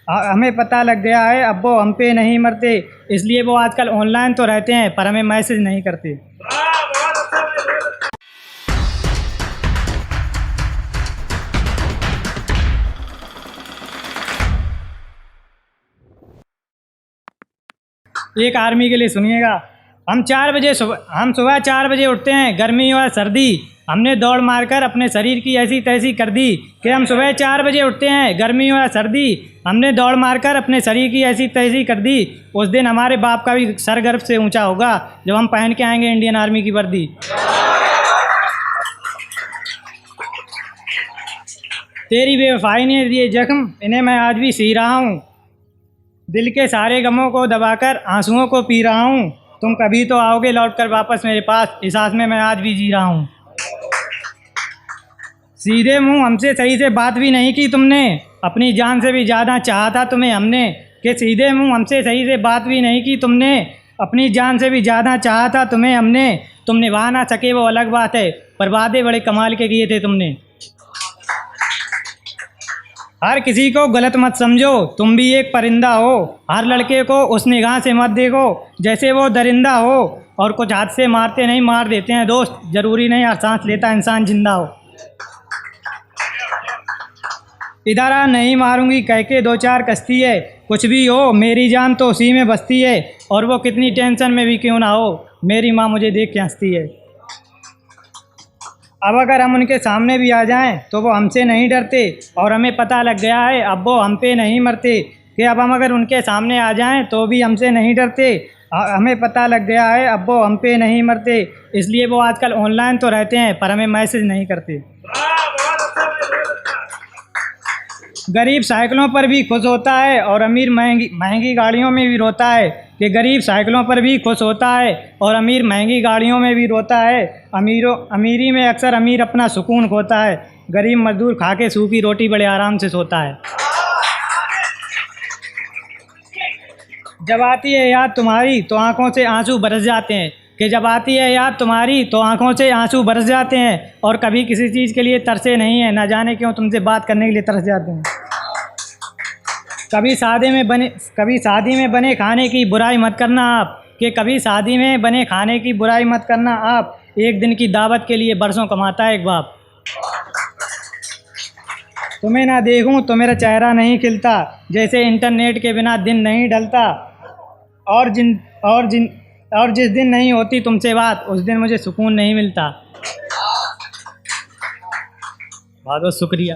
हमें पता लग गया है अब वो हम पे नहीं मरते, इसलिए वो आजकल ऑनलाइन तो रहते हैं पर हमें मैसेज नहीं करते। एक आर्मी के लिए सुनिएगा। हम सुबह 4 बजे उठते हैं, गर्मी और सर्दी हमने दौड़ मारकर अपने शरीर की ऐसी तैसी कर दी कि हम सुबह 4 बजे उठते हैं, गर्मी और सर्दी हमने दौड़ मारकर अपने शरीर की ऐसी तैसी कर दी। उस दिन हमारे बाप का भी सर गर्व से ऊंचा होगा जब हम पहन के आएंगे इंडियन आर्मी की वर्दी। तेरी बेवफाई ने दिए जख्म, इन्हें मैं आज भी सी रहा हूँ। दिल के सारे गमों को दबाकर आंसुओं को पी रहा हूँ। तुम कभी तो आओगे लौट कर वापस मेरे पास, इस आस में मैं आज भी जी रहा हूँ। सीधे मुंह हमसे सही से बात भी नहीं की तुमने, अपनी जान से भी ज़्यादा चाहा था तुम्हें हमने। कि सीधे मुंह हमसे सही से बात भी नहीं की तुमने, अपनी जान से भी ज़्यादा चाहा था तुम्हें हमने। तुम निभा ना सके वो अलग बात है, पर वादे बड़े कमाल के किए थे तुमने। हर किसी को गलत मत समझो, तुम भी एक परिंदा हो। हर लड़के को उस निगाह से मत देखो जैसे वो दरिंदा हो। और कुछ हाथ से मारते नहीं मार देते हैं दोस्त, ज़रूरी नहीं हर सांस लेता इंसान जिंदा हो। इधर आ नहीं मारूंगी कह के 2-4 कश्ती है, कुछ भी हो मेरी जान तो उसी में बसती है। और वो कितनी टेंशन में भी क्यों ना हो, मेरी माँ मुझे देख के हंसती है। अब अगर हम उनके सामने भी आ जाएं तो वो हमसे नहीं डरते, और हमें पता लग गया है अब वो हम पे नहीं मरते। कि अब हम अगर उनके सामने आ जाएं तो भी हमसे नहीं डरते, हमें पता लग गया है अब वो हम पे नहीं मरते, इसलिए वो आजकल ऑनलाइन तो रहते हैं पर हमें मैसेज नहीं करते। गरीब साइकिलों पर भी खुश होता है और अमीर महंगी महंगी गाड़ियों में भी रोता है। कि गरीब साइकिलों पर भी खुश होता है और अमीर महंगी गाड़ियों में भी रोता है। अमीरी में अक्सर अमीर अपना सुकून खोता है, गरीब मजदूर खा के सूखी रोटी बड़े आराम से सोता है। जब आती है याद तुम्हारी तो आंखों से आंसू बरस जाते हैं। कि जब आती है याद तुम्हारी तो आंखों से आंसू बरस जाते हैं। और कभी किसी चीज़ के लिए तरसे नहीं है, ना जाने क्यों तुमसे बात करने के लिए तरस जाते हैं। कभी शादी में बने खाने की बुराई मत करना आप। कि कभी शादी में बने खाने की बुराई मत करना आप, एक दिन की दावत के लिए बरसों कमाता है एक बाप। तुम्हें ना देखूं तो मेरा चेहरा नहीं खिलता, जैसे इंटरनेट के बिना दिन नहीं ढलता। और जिस दिन नहीं होती तुमसे बात, उस दिन मुझे सुकून नहीं मिलता। बहुत बहुत शुक्रिया।